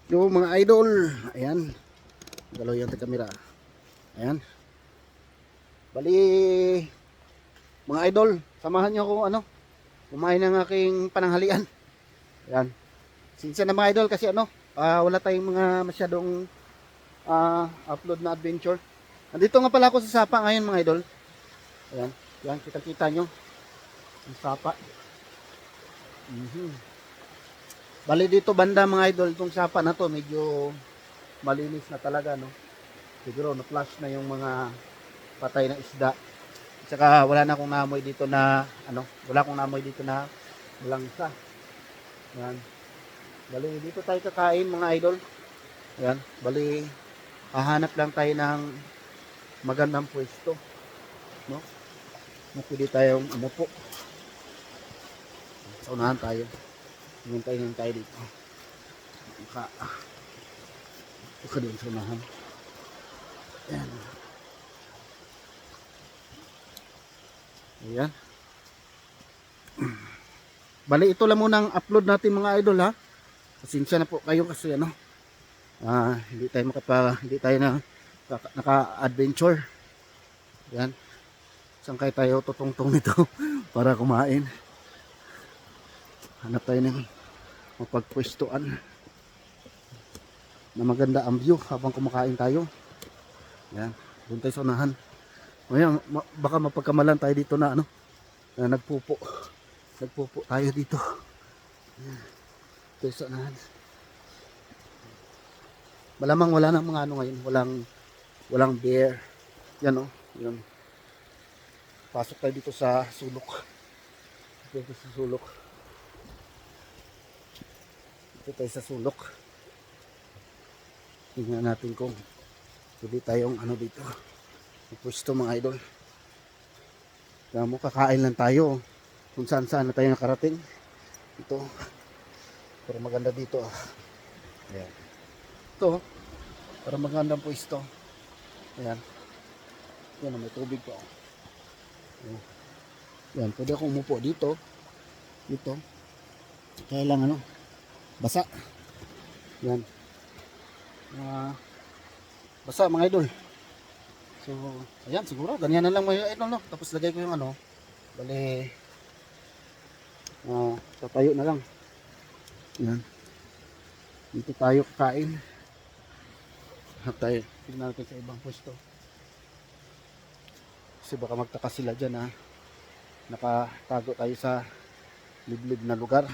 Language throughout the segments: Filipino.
Yung mga idol, ayan, galaw yung kamera. Ayan. Bali, mga idol, samahan niyo ako ano, kumain ng aking pananghalian. Ayan. Sinsa na mga idol kasi ano, wala tayong mga masyadong upload na adventure. Nandito nga pala ako sa Sapa ngayon mga idol. Ayan. Ayan, kita-kita nyo. Ang Sapa. Bali dito banda mga idol, itong Sapa na to, medyo malinis na talaga, no? Siguro na-flush na yung mga patay na isda. At saka wala na akong naamoy dito na ano, wala akong naamoy dito na langsa. Yan. Bali dito tayo kakain mga idol. Yan, bali hahanap lang tayo ng magandang pwesto, no? Na pwede tayong umupo. Sa unahan tayo. Hintayin tayo dito. Ika doon sa unahan. Yan. Ayan. Bali ito lang muna ang upload natin mga idol ha. Pasensya na po kayo kasi ano, hindi tayo na naka-adventure. Yan. Saan kayo tayo tutungtong nito para kumain. Hanap tayo ng mapagpwestuan na maganda ang view habang kumakain tayo. Yan. Doon tayo sa unahan. Ngayon, baka mapagkamalan tayo dito na ano, na nagpupo tayo dito. Ito sa unahan. Malamang wala nang mga ano ngayon, walang bear. Yan oh, yun. Pasok tayo dito sa sulok. Dito sa sulok. Dito tayo sa sulok. Tingnan natin kung pwede tayong ano dito. Pwesto mga idol. Kaya mo kakain lang tayo. Kung saan saan na tayo nakarating. Ito. Pero maganda dito ah. Ayan. Ito. Para magandang pwesto. Ayan. Yan, may tubig pa. Ayan. Yan, pwede akong umupo dito. Dito. Kaya lang ano. Basa. Yan. Basa mga idol. So, ayan siguro. Ganyan na lang mga idol no. Tapos lagay ko yung ano. Bali. Tatayo na lang. Yan. Dito tayo kakain. Tayo. Tignan natin sa ibang pwesto. Kasi baka magtaka sila dyan ha. Nakatago tayo sa liblib na lugar.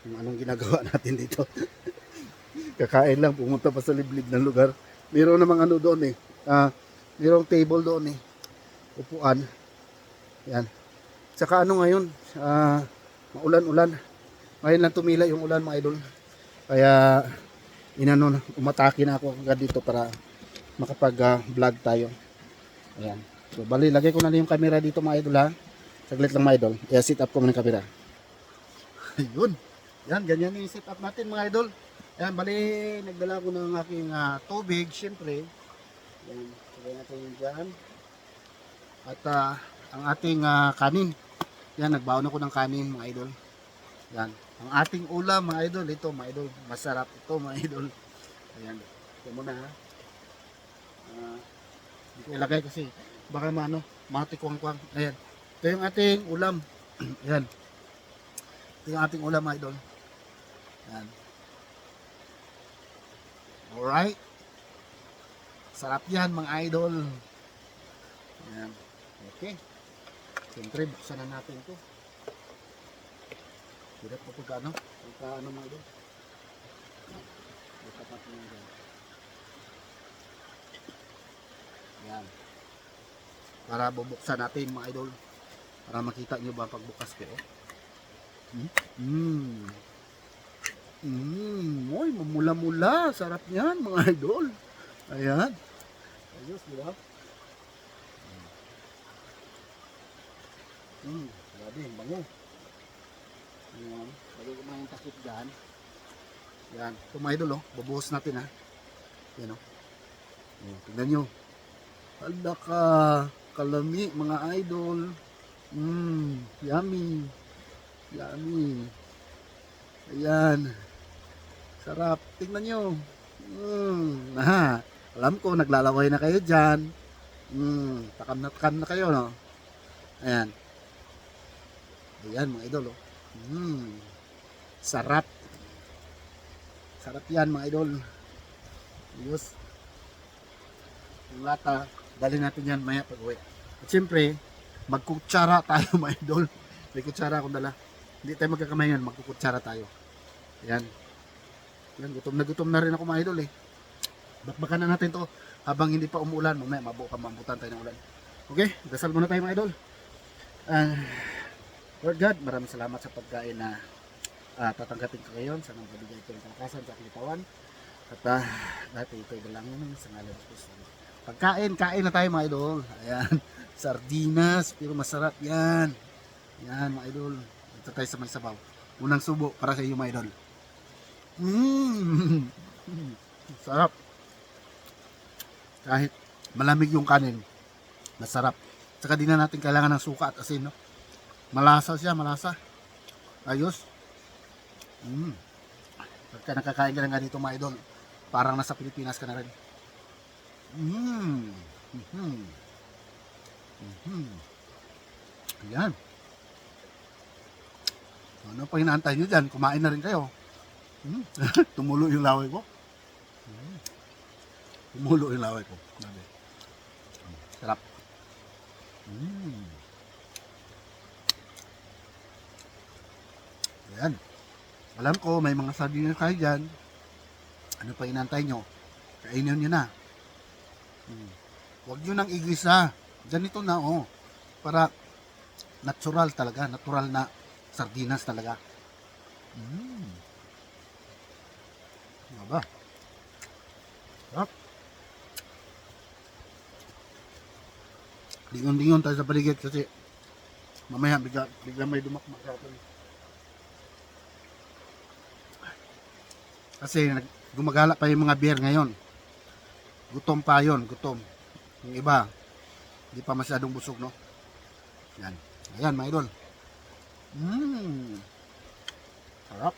Kung anong ginagawa natin dito. Kakain lang. Pumunta pa sa liblib na lugar. Meron namang ano doon eh. Mayroong table doon eh. Upuan. Yan. Tsaka ano ngayon. Maulan-ulan. Ngayon lang tumila yung ulan mga idol. Kaya umatake na ako agad dito para makapag-vlog tayo. Ayan. So bali, lagay ko na yung camera dito mga idol ha. Saglit lang mga idol. Kaya sit up ko muna yung camera. Ayun. Yan, ganyan yung sit up natin mga idol. Ayan, bali, nagdala ko ng aking tubig, syempre. Ayan, sabay natin yun dyan. At ang ating kanin. Yan, nagbaon ako ng kanin mga idol. Yan, ang ating ulam mga idol. Ito mga idol, masarap ito mga idol. Ayan, ito muna ha. Hindi ko ilagay kasi baka matikwang-kwang. Ayan, ito yung ating ulam. Ayan, ito yung ating ulam mga idol. Ayan. Alright. Sarap yan mga idol. Ayan. Okay. Siyempre, buksan na natin ito. Hirap po pagka ano mga idol. Ito pa ito yan. Ayan. Para bubuksan natin mga idol. Para makita nyo ba pagbukas ko. Oy, mamula-mula. Sarap yan mga idol. Ayan. Ayos, di ba? Grabe, bango. Ayan. Lagay ko mga yung takip dyan. Ayan. Ito mga idol, oh. Babuhos natin, ha. Ayan, oh. Ayan, tignan nyo. Hala ka. Kalami, mga idol. Yummy. Yummy. Ayan. Sarap. Tingnan nyo. Alam ko, naglalaway na kayo dyan. Takam na kayo, no? Ayan. Ayan, mga idol, oh. Sarap. Sarap yan, mga idol. Ayos. Yung lata, dali natin yan maya pag uwi. At siyempre, magkutsara tayo, mga idol. May kutsara akong dala. Hindi tayo magkakamay yan, magkukutsara tayo. Ayan. Yan, gutom na rin ako, mga idol, eh. Bakbakan na natin to habang hindi pa umuulan. Mamaya, mambutan tayo ng ulan. Okay, dasal muna tayo, mga idol. Lord God, maraming salamat sa pagkain na tatanggapin ko ngayon. Sana magbigay ko ng kalakasan sa kalitawan. At lahat ito ay dalangin sa ngalan ng Kristo. Kain na tayo, mga idol. Ayan, sardinas, pero masarap yan. Yan, mga idol. Ito tayo sa may sabaw. Unang subo para sa iyo, mga idol. Sarap. Kahit malamig yung kanin, masarap. Saka di na natin kailangan ng suka at asin, no? Malasa siya, malasa. Ayos. Pagka nakakain ka ng ganito, mga idol, parang nasa Pilipinas ka na rin. Ayan. Ano pa hinaantay nyo dyan? Kumain na rin kayo. Tumulo yung laway ko. Tumulo yung laway ko. Sarap. Ayan. Alam ko, may mga sardinas kayo dyan. Ano pa inantay nyo? Kainin nyo na. Huwag nyo nang igisa. Ganito na, oh. Para natural talaga. Natural na sardinas talaga. Ano ba? Sarap. Lingon-lingon tayo sa paligid kasi mamaya bigla may dumakmak sa atin. Kasi gumagala pa yung mga beer ngayon. Gutom pa yun, gutom. Yung iba, hindi pa masyadong busog, no? Yan. Ayan, mga idol. Sarap.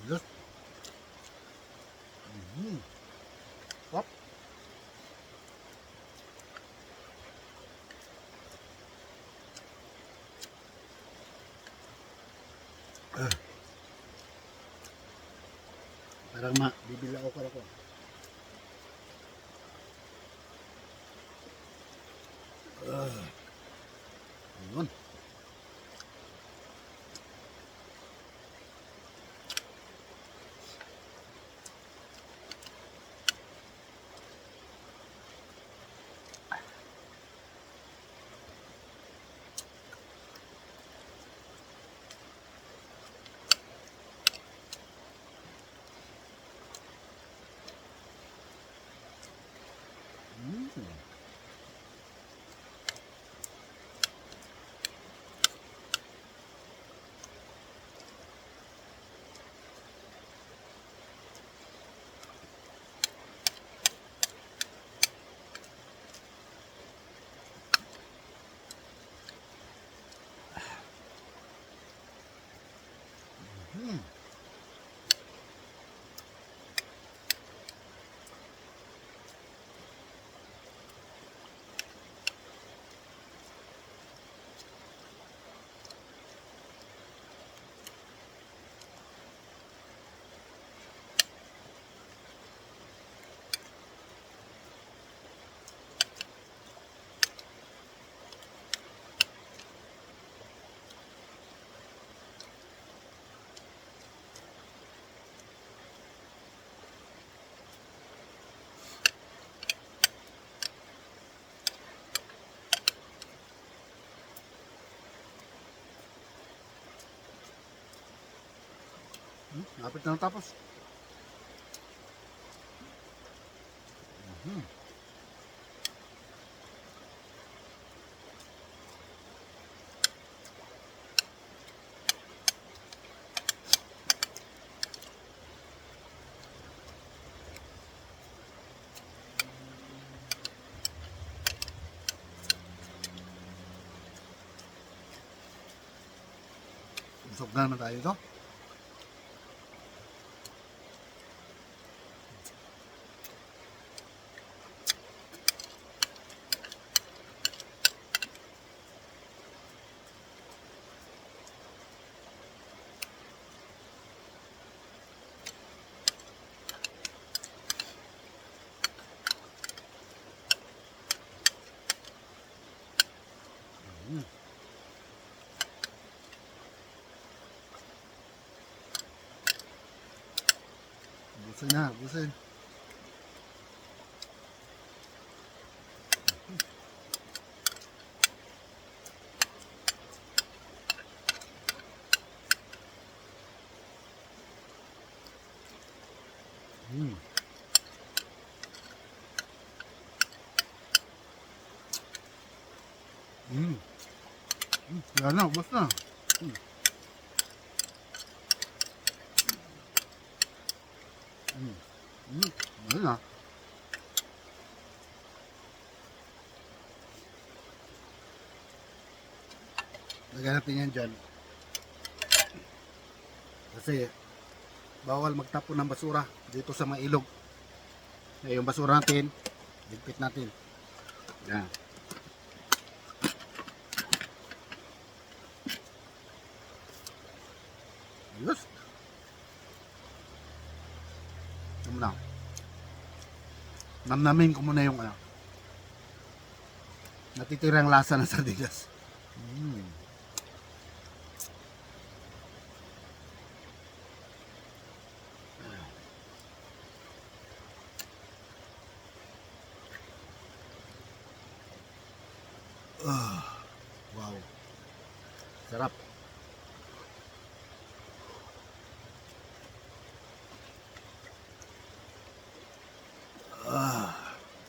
Yes. Sarap. Parang bibila ako ko. Ayun. Lapit na tapos. Hmm. Busog na naman tayo ito. Busin na, busin. Hmm. Hmm. Yan na, ubos na. Hmm. Hmm. Hmm. Yan na. Lagyan natin yan dyan. Kasi bawal magtapon ng basura dito sa mga ilog. Yung basura natin, ligpit natin. Yan. Ayos. Ito muna. Namnamin ko muna yung natitirang lasa ng sardinas. Wow. Sarap.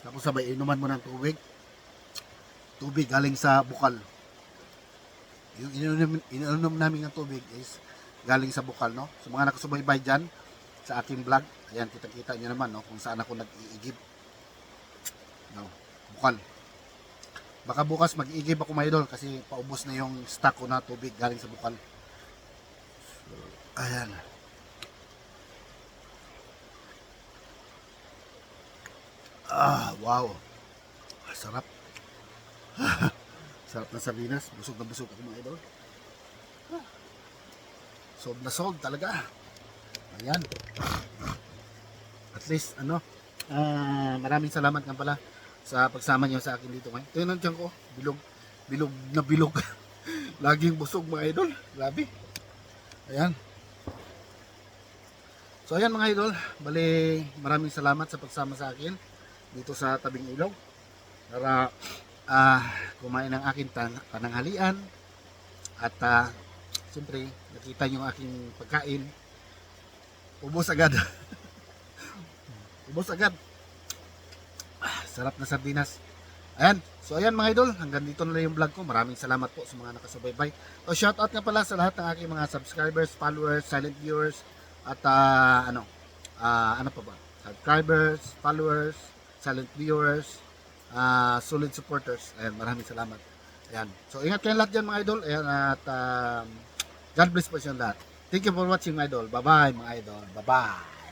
Tapos sabay inuman mo ng tubig. Tubig galing sa bukal. Yung ininom namin ng tubig is galing sa bukal, no? So mga nakasubaybay dyan sa aking vlog, ayan, kita-kita nyo naman, no? Kung saan ako nag-iigib. No, bukal. Baka bukas mag-iigib ako, mga idol, kasi paubos na yung stock ko na tubig galing sa bukal. So, ayan. Wow. Sarap. Sarap na sardinas. Busog na busog ako, mga idol. Sold na sold talaga. Ayan. At least, maraming salamat nga pala sa pagsama niyo sa akin dito ngayon. Ito yung tiyan ko. Bilog. Bilog na bilog. Laging busog, mga idol. Grabe. Ayan. So, ayan, mga idol. Bali, maraming salamat sa pagsama sa akin dito sa tabing ilog. Para kumain ng aking pananghalian. At siyempre, nakita niyo ang aking pagkain. Ubos agad. Ubos agad. Sarap na sardinas. Ayan. So ayan, mga idol, hanggang dito na lang yung vlog ko. Maraming salamat po sa mga nakasubaybay. So shoutout nga pala sa lahat ng aking mga subscribers, followers, silent viewers, at ano pa ba? Subscribers, followers, silent viewers, solid supporters. Ayan, maraming salamat. Ayan. So ingat kayo lahat dyan, mga idol. Ayan, at God bless po sa lahat. Thank you for watching, mga idol. Bye-bye, mga idol. Bye-bye.